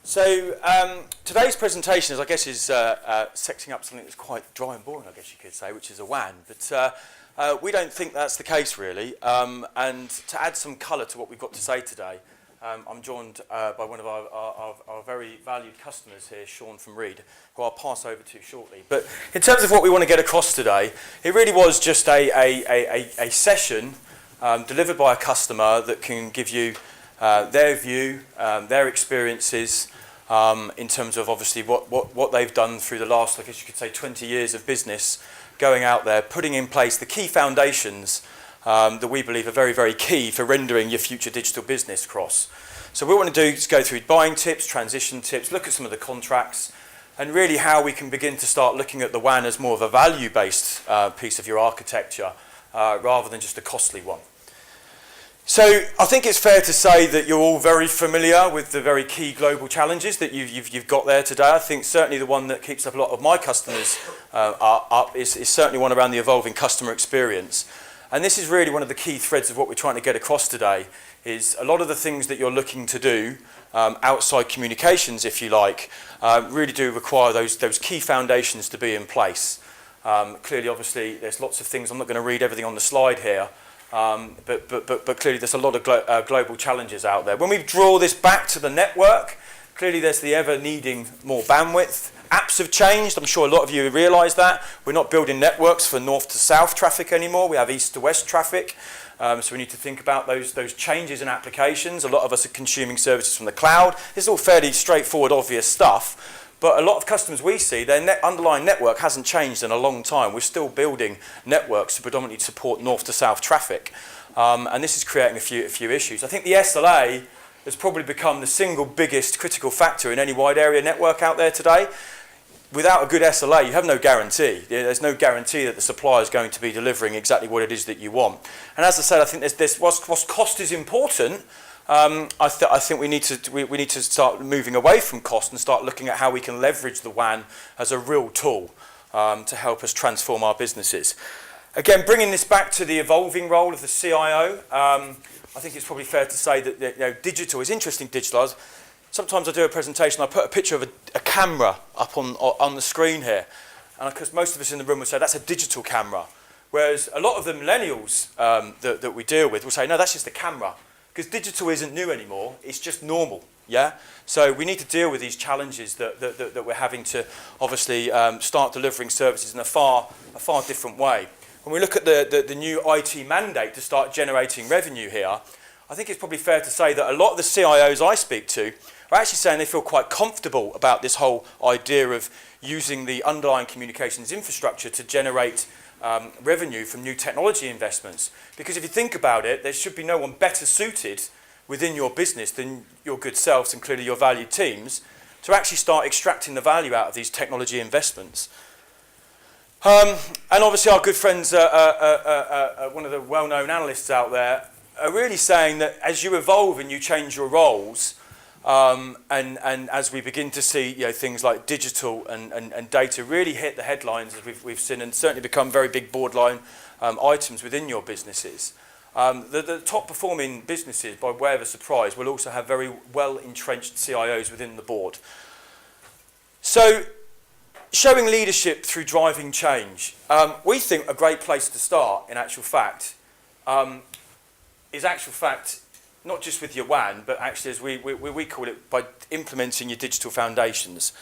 Today's presentation is, sexing up something that's quite dry and boring, I guess you could say, which is a WAN. But we don't think that's the case, really. And to add some colour to what we've got to say today, I'm joined by one of our very valued customers here, Sean from Reed, who I'll pass over to shortly. But in terms of what we want to get across today, it really was just a session delivered by a customer that can give you their view, their experiences in terms of obviously what they've done through the last, I guess you could say, 20 years of business, going out there, putting in place the key foundations that we believe are very, very key for rendering your future digital business across. So what we want to do is go through buying tips, transition tips, look at some of the contracts, and really how we can begin to start looking at the WAN as more of a value-based piece of your architecture rather than just a costly one. So I think it's fair to say that you're all very familiar with the very key global challenges that you've got there today. I think certainly the one that keeps up a lot of my customers up is certainly one around the evolving customer experience. And this is really one of the key threads of what we're trying to get across today, is a lot of the things that you're looking to do outside communications, if you like, really do require those key foundations to be in place. Clearly, obviously, there's lots of things. I'm not going to read everything on the slide here. But clearly there's a lot of global challenges out there. When we draw this back to the network, clearly there's the ever needing more bandwidth. Apps have changed. I'm sure a lot of you realise that. We're not building networks for north to south traffic anymore. We have east to west traffic. So we need to think about those changes in applications. A lot of us are consuming services from the cloud. This is all fairly straightforward, obvious stuff. But a lot of customers we see, their underlying network hasn't changed in a long time. We're still building networks to predominantly support north to south traffic. And this is creating a few issues. I think the SLA has probably become the single biggest critical factor in any wide area network out there today. Without a good SLA, you have no guarantee. There's no guarantee that the supplier is going to be delivering exactly what it is that you want. And as I said, I think whilst cost is important, I think we need to start moving away from cost and start looking at how we can leverage the WAN as a real tool to help us transform our businesses. Again, bringing this back to the evolving role of the CIO, I think it's probably fair to say that digital is interesting. Digital. Sometimes I do a presentation, I put a picture of a camera up on the screen here, and because most of us in the room would say that's a digital camera, whereas a lot of the millennials that we deal with will say no, that's just a camera. Because digital isn't new anymore, it's just normal, yeah? So we need to deal with these challenges that we're having to obviously start delivering services in a far different way. When we look at the new IT mandate to start generating revenue here, I think it's probably fair to say that a lot of the CIOs I speak to are actually saying they feel quite comfortable about this whole idea of using the underlying communications infrastructure to generate revenue from new technology investments. Because if you think about it, there should be no one better suited within your business than your good selves and clearly your valued teams to actually start extracting the value out of these technology investments. And obviously our good friends, one of the well-known analysts out there, are really saying that as you evolve and you change your roles, and as we begin to see things like digital and data really hit the headlines, as we've seen, and certainly become very big borderline items within your businesses, the top performing businesses, by way of a surprise, will also have very well entrenched CIOs within the board. So showing leadership through driving change, we think a great place to start in actual fact is not just with your WAN, but actually, as we call it, by implementing your digital foundations.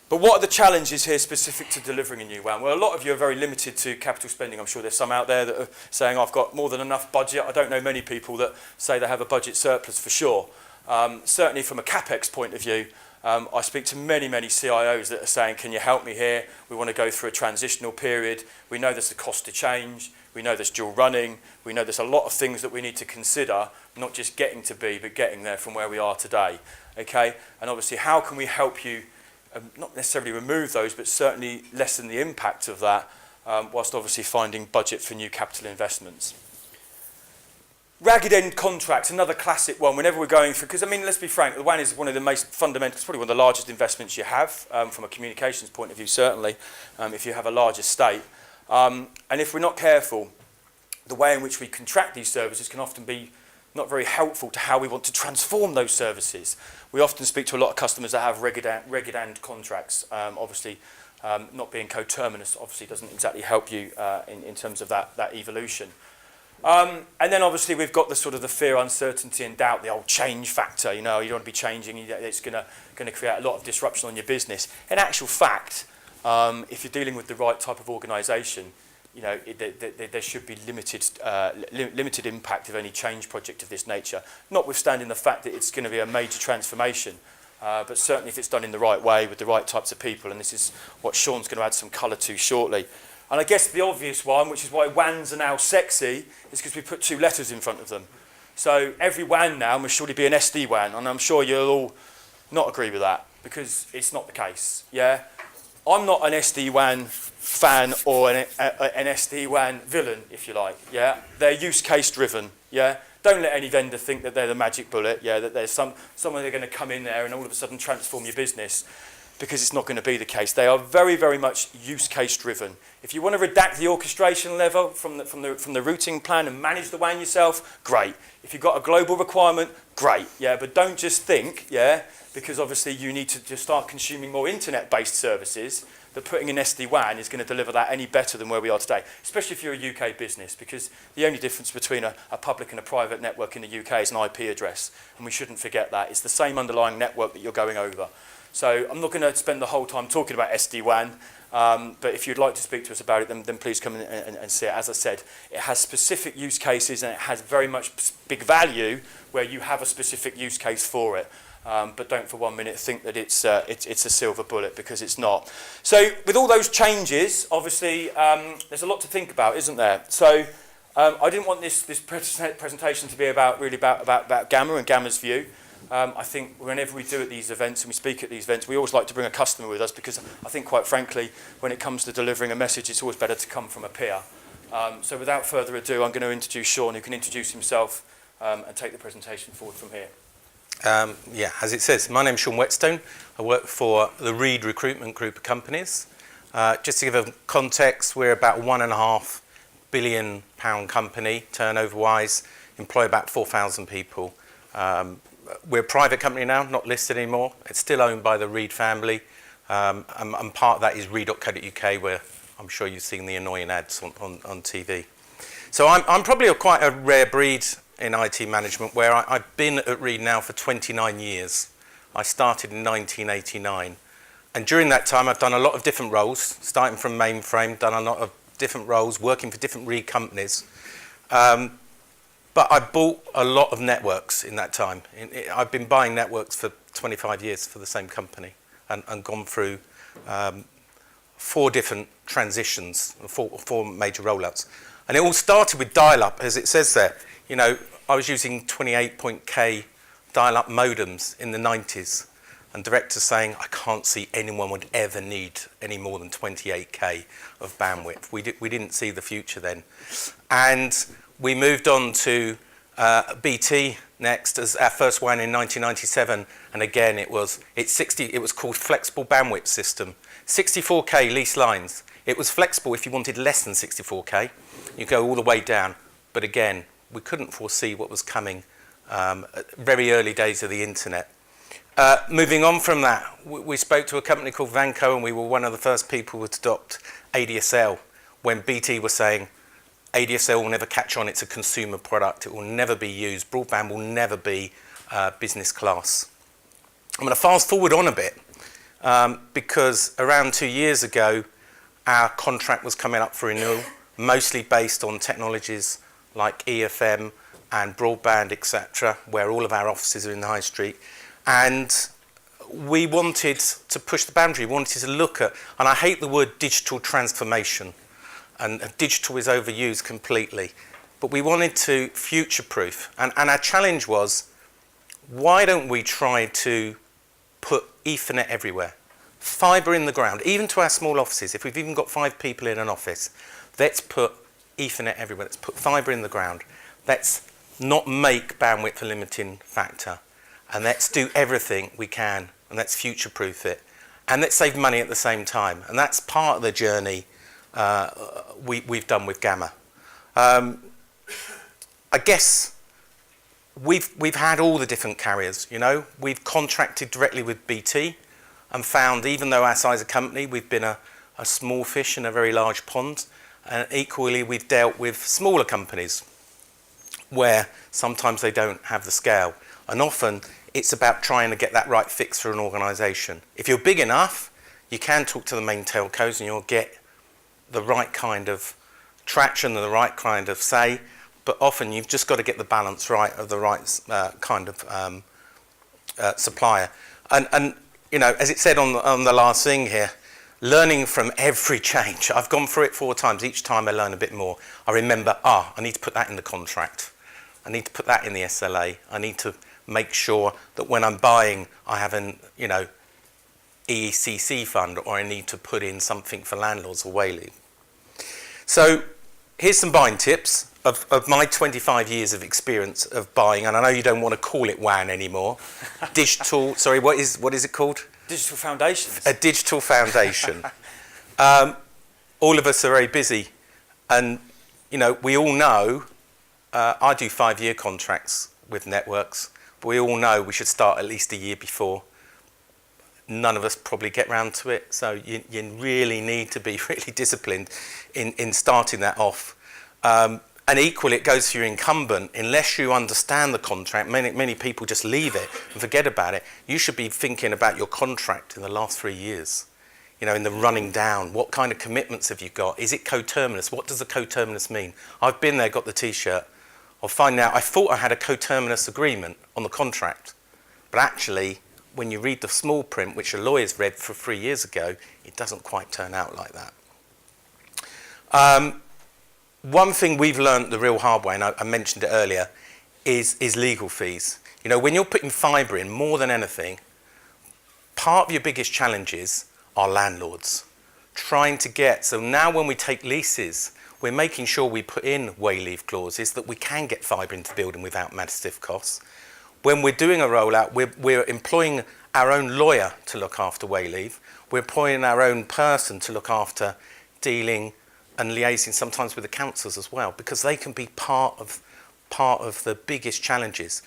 But what are the challenges here specific to delivering a new WAN? Well, a lot of you are very limited to capital spending. I'm sure there's some out there that are saying, I've got more than enough budget. I don't know many people that say they have a budget surplus for sure. Certainly from a CapEx point of view, I speak to many CIOs that are saying, can you help me here? We want to go through a transitional period. We know there's a cost to change. We know there's dual running. We know there's a lot of things that we need to consider, not just getting to be, but getting there from where we are today. Okay? And obviously, how can we help you, not necessarily remove those, but certainly lessen the impact of that, whilst obviously finding budget for new capital investments. Ragged end contracts, another classic one whenever we're going through, because I mean, let's be frank, the WAN is one of the most fundamental, it's probably one of the largest investments you have from a communications point of view, certainly, if you have a large estate. And if we're not careful, the way in which we contract these services can often be not very helpful to how we want to transform those services. We often speak to a lot of customers that have regular-end contracts. Obviously, not being coterminous obviously doesn't exactly help you in terms of that evolution. And then obviously we've got the sort of the fear, uncertainty and doubt, the old change factor. You know, you don't want to be changing, it's going to create a lot of disruption on your business. In actual fact, if you're dealing with the right type of organisation, you know, there should be limited impact of any change project of this nature, notwithstanding the fact that it's going to be a major transformation. But certainly if it's done in the right way with the right types of people, and this is what Sean's going to add some colour to shortly. And I guess the obvious one, which is why WANs are now sexy, is because we put 2 letters in front of them. So every WAN now must surely be an SD-WAN, and I'm sure you'll all not agree with that, because it's not the case, yeah? I'm not an SD-WAN fan or an SD-WAN villain, if you like, yeah? They're use case driven, yeah? Don't let any vendor think that they're the magic bullet, yeah? That there's someone they're going to come in there and all of a sudden transform your business, because it's not going to be the case. They are very, very much use case driven. If you want to redact the orchestration level from the routing plan and manage the WAN yourself, great. If you've got a global requirement, great, yeah? But don't just think, yeah? Because obviously you need to just start consuming more internet-based services, that putting an SD-WAN is going to deliver that any better than where we are today, especially if you're a UK business, because the only difference between a public and a private network in the UK is an IP address, and we shouldn't forget that. It's the same underlying network that you're going over. So I'm not going to spend the whole time talking about SD-WAN, but if you'd like to speak to us about it, then please come in and see it. As I said, it has specific use cases, and it has very much big value where you have a specific use case for it. But don't for 1 minute think that it's a silver bullet, because it's not. So with all those changes, obviously, there's a lot to think about, isn't there? So I didn't want this presentation to be about Gamma and Gamma's view. I think whenever we do at these events and we speak at these events, we always like to bring a customer with us, because I think, quite frankly, when it comes to delivering a message, it's always better to come from a peer. So without further ado, I'm going to introduce Sean, who can introduce himself and take the presentation forward from here. Yeah, as it says, my name's Sean Whetstone. I work for the Reed Recruitment group of companies. Just to give a context, we're about a £1.5 billion company, turnover-wise, employ about 4,000 people. We're a private company now, not listed anymore. It's still owned by the Reed family, and part of that is reed.co.uk, where I'm sure you've seen the annoying ads on TV. So I'm probably quite a rare breed in IT management, where I've been at Reed now for 29 years. I started in 1989. And during that time, I've done a lot of different roles, starting from mainframe, done a lot of different roles, working for different Reed companies. But I bought a lot of networks in that time. I've been buying networks for 25 years for the same company, and gone through 4 different transitions, 4 major rollouts. And it all started with dial-up, as it says there. You know, I was using 28.k dial-up modems in the 90s, and directors saying, I can't see anyone would ever need any more than 28k of bandwidth. We didn't see the future then. And we moved on to BT next as our first one in 1997, and again it was called Flexible Bandwidth System. 64k leased lines. It was flexible if you wanted less than 64k. You go all the way down, but again, we couldn't foresee what was coming very early days of the internet. Moving on from that, we spoke to a company called Vanco, and we were one of the first people to adopt ADSL when BT was saying ADSL will never catch on, it's a consumer product, it will never be used, broadband will never be business class. I'm going to fast forward on a bit because around 2 years ago our contract was coming up for renewal, mostly based on technologies like EFM and broadband, etc., where all of our offices are in the high street. And we wanted to push the boundary, we wanted to look at, and I hate the word digital transformation, and digital is overused completely, but we wanted to future-proof. And our challenge was, why don't we try to put Ethernet everywhere? Fibre in the ground, even to our small offices. If we've even got 5 people in an office, let's put Ethernet everywhere, let's put fibre in the ground. Let's not make bandwidth a limiting factor. And let's do everything we can, and let's future-proof it. And let's save money at the same time. And that's part of the journey we've done with Gamma. I guess we've had all the different carriers, you know. We've contracted directly with BT and found, even though our size of company, we've been a small fish in a very large pond. And equally, we've dealt with smaller companies where sometimes they don't have the scale. And often, it's about trying to get that right fix for an organisation. If you're big enough, you can talk to the main telcos and you'll get the right kind of traction and the right kind of say. But often, you've just got to get the balance right of the right kind of supplier. And you know, as it said on the last thing here, learning from every change. I've gone through it 4 times. Each time I learn a bit more. I remember, I need to put that in the contract. I need to put that in the SLA. I need to make sure that when I'm buying, I have an, you know, EECC fund, or I need to put in something for landlords or wayleave. So here's some buying tips of my 25 years of experience of buying, and I know you don't want to call it WAN anymore. Digital, sorry, what is it called? Digital foundations. A digital foundation. All of us are very busy, and you know, we all know, I do 5-year contracts with networks, but we all know we should start at least a year before. None of us probably get round to it, so you really need to be really disciplined in starting that off. And equally, it goes for your incumbent. Unless you understand the contract, many people just leave it and forget about it. You should be thinking about your contract in the last 3 years. You know, in the running down, what kind of commitments have you got? Is it coterminous? What does the coterminous mean? I've been there, got the T-shirt. I'll find out, I thought I had a coterminous agreement on the contract, but actually, when you read the small print, which a lawyer's read for 3 years ago, it doesn't quite turn out like that. One thing we've learned the real hard way, and I mentioned it earlier, is legal fees. You know, when you're putting fibre in, more than anything, part of your biggest challenges are landlords. Trying to get, so now when we take leases, we're making sure we put in wayleave clauses that we can get fibre into the building without massive costs. When we're doing a rollout, we're employing our own lawyer to look after wayleave. We're employing our own person to look after dealing and liaising sometimes with the councils as well, because they can be part of the biggest challenges.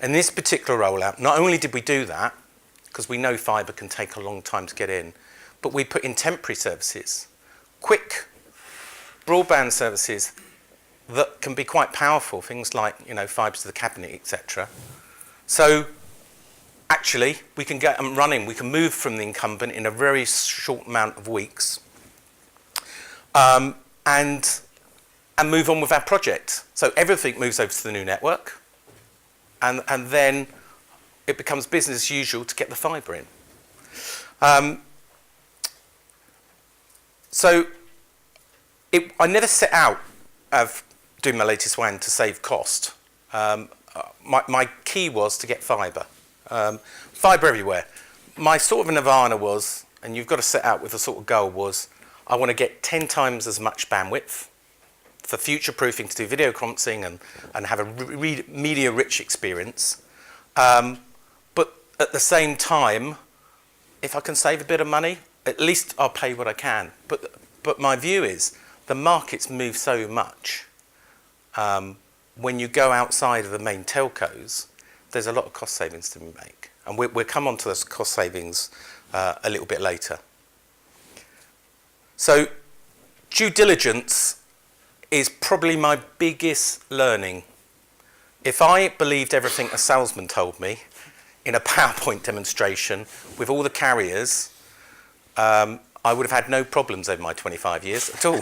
In this particular rollout, not only did we do that, because we know fibre can take a long time to get in, but we put in temporary services, quick broadband services that can be quite powerful, things like, you know, fibre to the cabinet, etc. So actually, we can get them running. We can move from the incumbent in a very short amount of weeks, and move on with our project. So everything moves over to the new network, and then it becomes business as usual to get the fibre in. I never set out of doing my latest WAN to save cost. My key was to get fibre. Fibre everywhere. My sort of nirvana was, and you've got to set out with a sort of goal, was I want to get 10 times as much bandwidth for future-proofing to do video conferencing and have a media-rich experience. But at the same time, if I can save a bit of money, at least I'll pay what I can. But my view is the markets move so much. When you go outside of the main telcos, there's a lot of cost savings to make. And we'll come on to those cost savings a little bit later. So due diligence is probably my biggest learning. If I believed everything a salesman told me in a PowerPoint demonstration with all the carriers, I would have had no problems over my 25 years at all.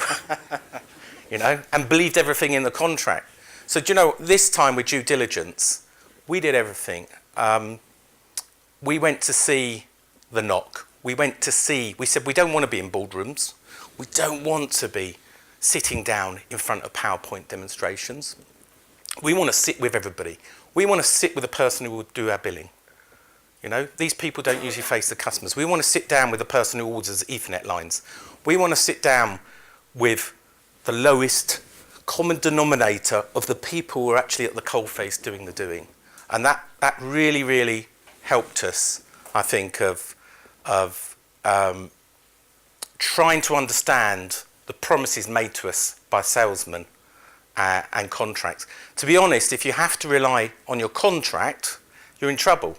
You know, and believed everything in the contract. So do you know, this time with due diligence, we did everything. We went to see the knock. We said we don't want to be in boardrooms. We don't want to be sitting down in front of PowerPoint demonstrations. We want to sit with everybody. We want to sit with the person who will do our billing. You know, these people don't usually face the customers. We want to sit down with the person who orders Ethernet lines. We want to sit down with the lowest common denominator of the people who are actually at the coalface doing the doing. And that really, really helped us, I think, of trying to understand the promises made to us by salesmen and contracts. To be honest, if you have to rely on your contract, you're in trouble,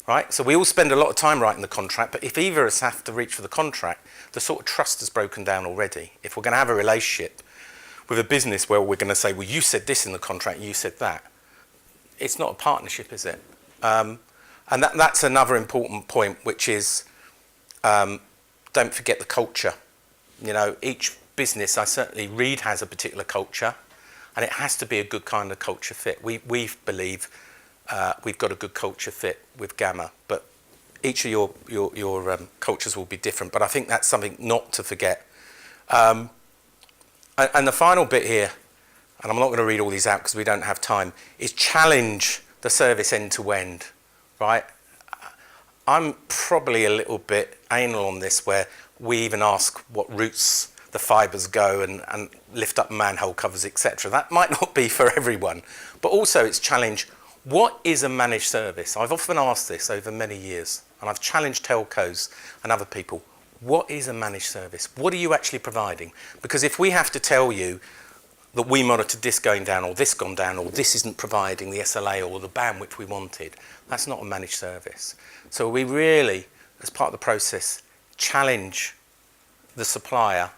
right? So we all spend a lot of time writing the contract, but if either of us have to reach for the contract, the sort of trust has broken down already. If we're going to have a relationship with a business where we're going to say, well, you said this in the contract, you said that, it's not a partnership, is it? And that's another important point, which is don't forget the culture. You know, each business, Reed has a particular culture, and it has to be a good kind of culture fit. We believe we've got a good culture fit with Gamma, but each of your cultures will be different. But I think that's something not to forget. And the final bit here, and I'm not going to read all these out because we don't have time, is challenge the service end to end, right? I'm probably a little bit anal on this, where we even ask what routes the fibres go and lift up manhole covers, etc. That might not be for everyone, but also it's challenge, what is a managed service? I've often asked this over many years, and I've challenged telcos and other people, what is a managed service? What are you actually providing? Because if we have to tell you that we monitored this going down, or this gone down, or this isn't providing the SLA or the bandwidth we wanted, that's not a managed service. So we really, as part of the process, challenge the supplier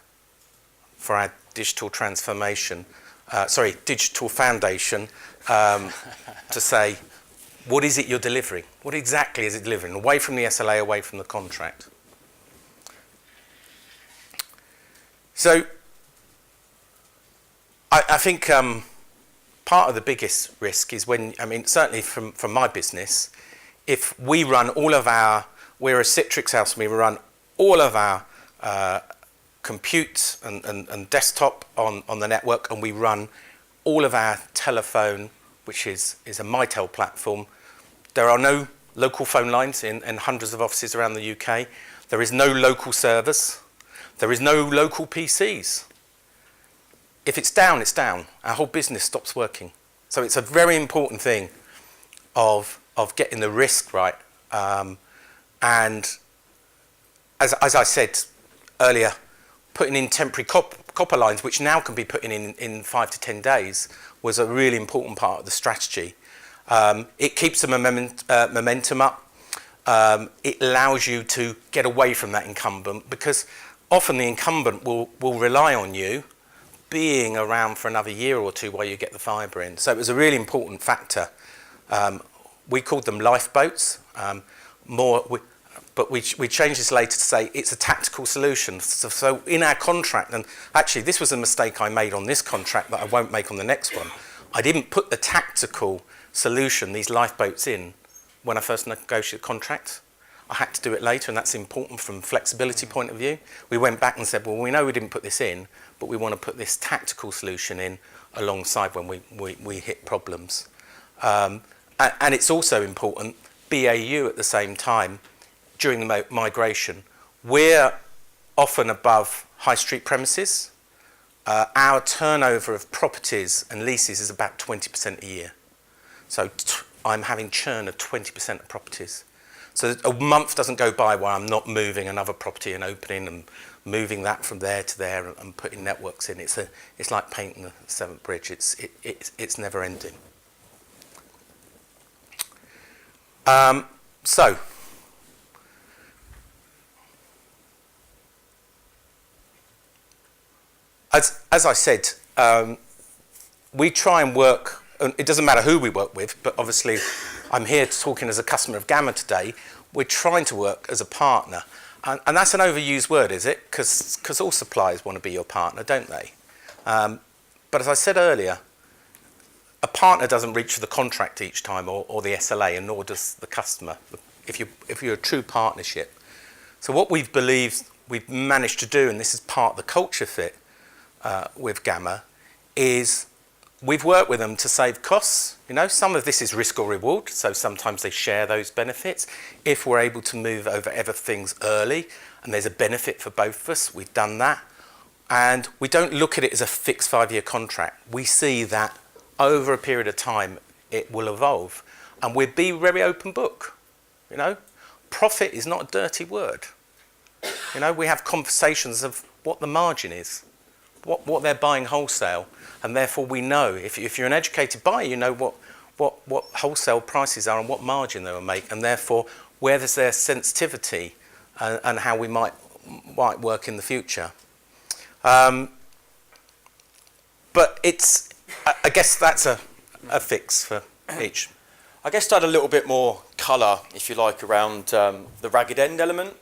for our digital transformation, digital foundation, to say, what is it you're delivering? What exactly is it delivering? Away from the SLA, away from the contract. So I think part of the biggest risk is when, certainly from my business, if we run all of our, we're a Citrix house, and we run all of our compute and desktop on the network, and we run all of our telephone, which is a Mitel platform. There are no local phone lines in hundreds of offices around the UK. There is no local servers. There is no local PCs. If it's down, it's down. Our whole business stops working. So it's a very important thing of getting the risk right. And as I said earlier, putting in temporary copper lines, which now can be put in 5 to 10 days, was a really important part of the strategy. It keeps the momentum up. It allows you to get away from that incumbent, because often the incumbent will rely on you being around for another year or two while you get the fibre in. So it was a really important factor. We called them lifeboats, but we changed this later to say it's a tactical solution. So in our contract, and actually this was a mistake I made on this contract that I won't make on the next one, I didn't put the tactical solution, these lifeboats, in when I first negotiated the contract. I had to do it later, and that's important from a flexibility point of view. We went back and said, well, we know we didn't put this in, but we want to put this tactical solution in alongside when we hit problems. And it's also important, BAU at the same time, during the migration. We're often above high street premises. Our turnover of properties and leases is about 20% a year. So I'm having churn of 20% of properties. So a month doesn't go by where I'm not moving another property and opening and moving that from there to there and putting networks in. It's like painting the Seventh Bridge. It's never ending. So as I said, we try and work. It doesn't matter who we work with, but obviously I'm here talking as a customer of Gamma today. We're trying to work as a partner. And that's an overused word, is it? Because all suppliers want to be your partner, don't they? But as I said earlier, a partner doesn't reach for the contract each time or the SLA, and nor does the customer, if you're a true partnership. So what we've believed we've managed to do, and this is part of the culture fit with Gamma, is we've worked with them to save costs. You know, some of this is risk or reward, so sometimes they share those benefits. If we're able to move over things early and there's a benefit for both of us, we've done that. And we don't look at it as a fixed 5-year contract. We see that over a period of time it will evolve, and we'll be very open book. You know, profit is not a dirty word. You know, we have conversations of what the margin is. what they're buying wholesale, and therefore we know, if you're an educated buyer, you know what wholesale prices are and what margin they will make, and therefore where there's their sensitivity and how we might work in the future. But I guess that's a fix for each. I guess to add a little bit more colour, if you like, around the ragged end element.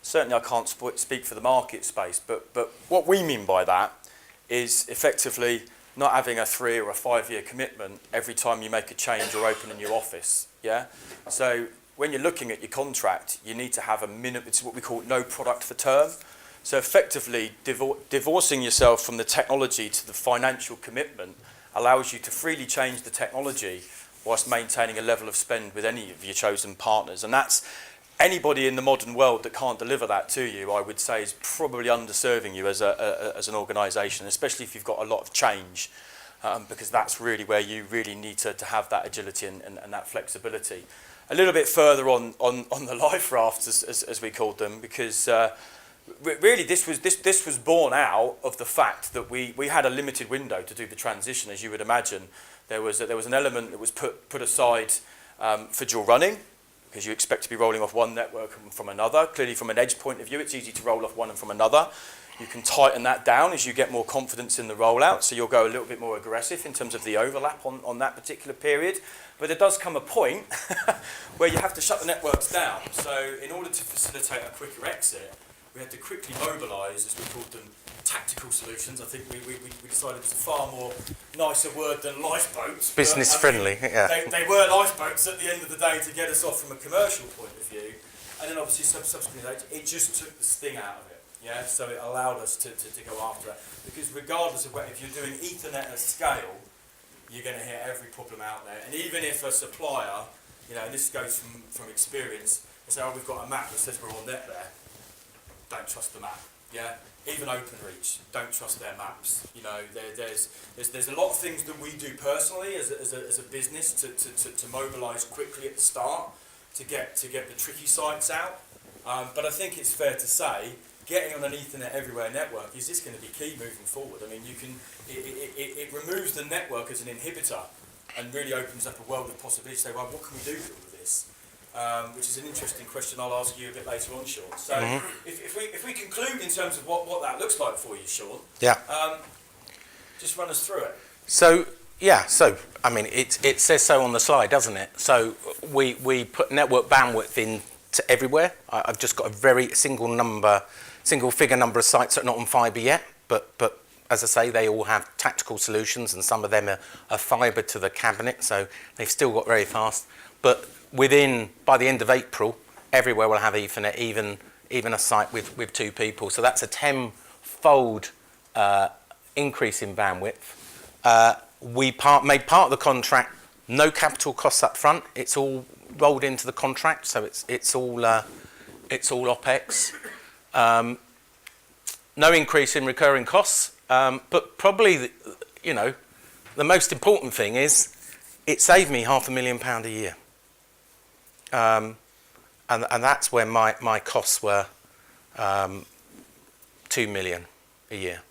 Certainly I can't speak for the market space, but what we mean by that is effectively not having a 3 or a 5 year commitment every time you make a change or open a new office. Yeah. So when you're looking at your contract, you need to have a minimum. It's what we call no product for term. So effectively, divorcing yourself from the technology to the financial commitment allows you to freely change the technology whilst maintaining a level of spend with any of your chosen partners. And that's anybody in the modern world that can't deliver that to you, I would say, is probably underserving you as an organisation, especially if you've got a lot of change, because that's really where you really need to have that agility and that flexibility. A little bit further on the life rafts, as we called them, because really this was born out of the fact that we had a limited window to do the transition. As you would imagine, there was an element that was put aside for dual running, because you expect to be rolling off one network from another. Clearly, from an edge point of view, it's easy to roll off one and from another. You can tighten that down as you get more confidence in the rollout, so you'll go a little bit more aggressive in terms of the overlap on that particular period. But there does come a point where you have to shut the networks down. So in order to facilitate a quicker exit, we had to quickly mobilise, as we called them, tactical solutions. I think we decided it's a far more nicer word than lifeboats. Business friendly, yeah. They were lifeboats at the end of the day to get us off from a commercial point of view. And then obviously subsequently, it just took the sting out of it. Yeah, so it allowed us to go after that. Because regardless of if you're doing Ethernet at scale, you're going to hit every problem out there. And even if a supplier, and this goes from experience, they say, oh, we've got a map that says we're on net there. Don't trust the map. Yeah, even OpenReach, don't trust their maps. There's a lot of things that we do personally as a business to mobilise quickly at the start to get the tricky sites out. But I think it's fair to say getting on an Ethernet everywhere network is just going to be key moving forward. I mean, it removes the network as an inhibitor and really opens up a world of possibilities. Say, well, what can we do with all of this? Which is an interesting question I'll ask you a bit later on, Sean. So if we conclude in terms of what that looks like for you, Sean, just run us through it. So I mean, it says so on the slide, doesn't it? So we put network bandwidth into everywhere. I've just got a very single figure number of sites that are not on fibre yet, but as I say, they all have tactical solutions, and some of them are fibre to the cabinet, so they've still got very fast. But by the end of April, everywhere will have Ethernet, even a site with 2 people. So that's a 10-fold increase in bandwidth. We made part of the contract, no capital costs up front. It's all rolled into the contract, so it's all OpEx. No increase in recurring costs, but probably the most important thing is it saved me £500,000 a year. And that's where my costs were 2 million a year.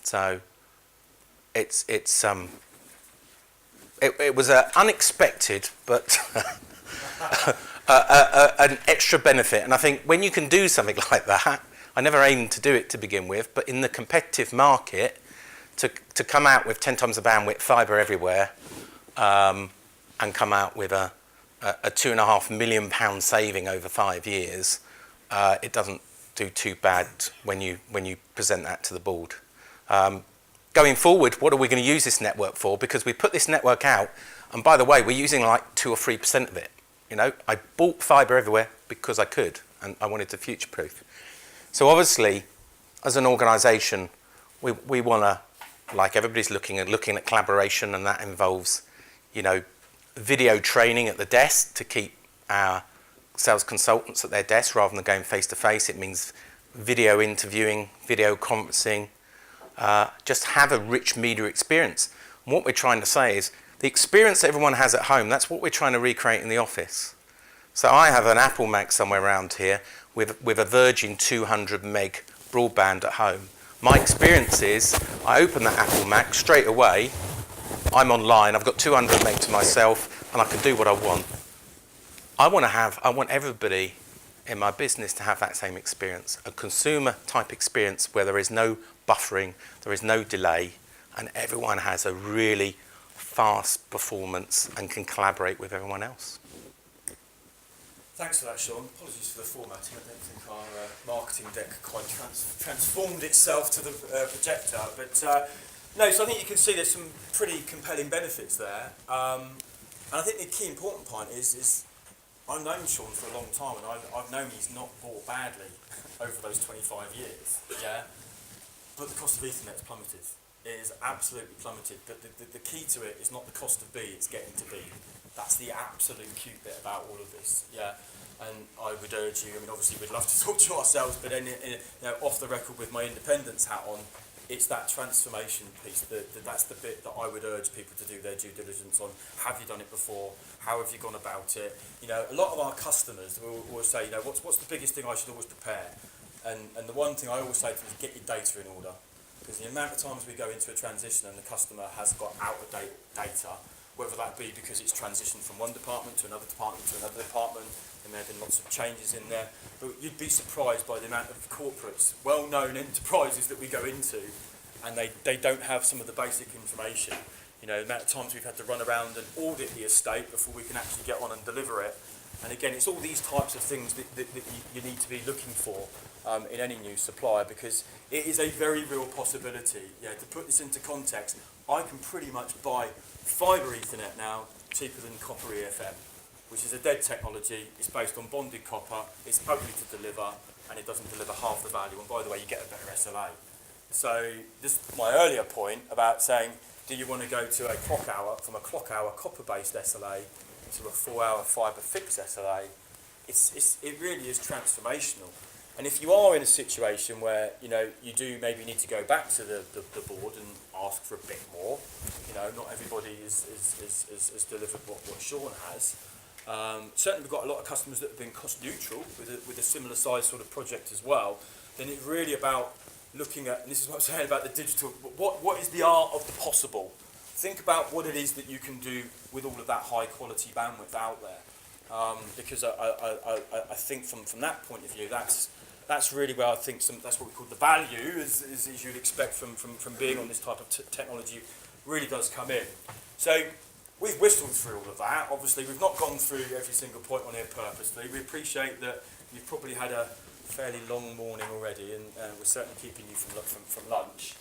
So it was unexpected, but an extra benefit. And I think when you can do something like that, I never aimed to do it to begin with, but in the competitive market, to come out with 10 times the bandwidth, fibre everywhere, and come out with a £2.5 million saving over 5 years, it doesn't do too bad when you present that to the board. Going forward, what are we going to use this network for? Because we put this network out, and by the way, we're using like 2 or 3% of it. I bought fibre everywhere because I could, and I wanted to future-proof. So obviously, as an organisation, we want to, like everybody's looking at collaboration, and that involves, video training at the desk to keep our sales consultants at their desk rather than going face-to-face. It means video interviewing, video conferencing, just have a rich media experience. And what we're trying to say is the experience that everyone has at home, that's what we're trying to recreate in the office. So I have an Apple Mac somewhere around here with a Virgin 200 meg broadband at home. My experience is I open that Apple Mac straight away, I'm online, I've got 200 meg to myself, and I can do what I want. I want everybody in my business to have that same experience, a consumer type experience where there is no buffering, there is no delay, and everyone has a really fast performance and can collaborate with everyone else. Thanks for that, Sean. Apologies for the formatting. I don't think our marketing deck quite transformed itself to the projector. But no, so I think you can see there's some pretty compelling benefits there. And I think the key important point is I've known Sean for a long time, and I've known he's not bought badly over those 25 years. Yeah, but the cost of Ethernet's plummeted. It is absolutely plummeted. But the key to it is not the cost of B; it's getting to B. That's the absolute cute bit about all of this, yeah. And I would urge you. I mean, obviously, we'd love to talk to you ourselves, but then, off the record with my independence hat on, it's that transformation piece. That's the bit that I would urge people to do their due diligence on. Have you done it before? How have you gone about it? You know, a lot of our customers will always say, you know, what's the biggest thing I should always prepare? And the one thing I always say to them is get your data in order, because the amount of times we go into a transition and the customer has got out-of-date data, whether that be because it's transitioned from one department to another department to another department, there may have been lots of changes in there, but you'd be surprised by the amount of corporates, well-known enterprises that we go into, and they don't have some of the basic information. You know, the amount of times we've had to run around and audit the estate before we can actually get on and deliver it. And again, it's all these types of things that you need to be looking for in any new supplier, because it is a very real possibility. Yeah, to put this into context, I can pretty much buy fibre Ethernet now cheaper than copper EFM, which is a dead technology. It's based on bonded copper, it's ugly to deliver, and it doesn't deliver half the value. And by the way, you get a better SLA. So this is my earlier point about saying, do you want to go to a clock hour, from a clock hour copper-based SLA to a 4-hour fibre fixed SLA? It really is transformational. And if you are in a situation where, you know, you do maybe need to go back to the board and ask for a bit more, you know, not everybody is delivered what Sean has. Certainly we've got a lot of customers that have been cost neutral with a similar size sort of project as well. Then it's really about looking at, and this is what I'm saying about the digital, what is the art of the possible? Think about what it is that you can do with all of that high quality bandwidth out there. Because I think from that point of view, that's really where I think that's what we call the value, as you'd expect from being on this type of technology, really does come in. So we've whistled through all of that. Obviously, we've not gone through every single point on here purposely. We appreciate that you've probably had a fairly long morning already, and we're certainly keeping you from lunch.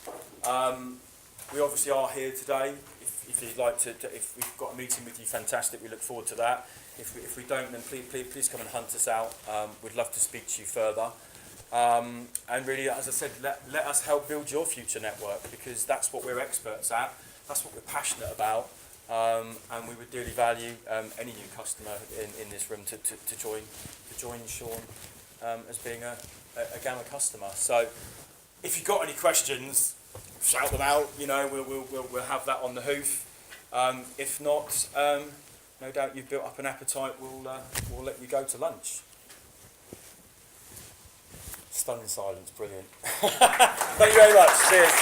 We obviously are here today. If you'd like to, if we've got a meeting with you, fantastic. We look forward to that. If we don't, then please come and hunt us out. We'd love to speak to you further. And really, as I said, let us help build your future network, because that's what we're experts at. That's what we're passionate about. And we would dearly value any new customer in this room to join Sean as being a Gamma customer. So if you've got any questions, shout them out. You know, we'll have that on the hoof. If not, no doubt you've built up an appetite. We'll let you go to lunch. Stunning silence, brilliant. Thank you very much. Cheers.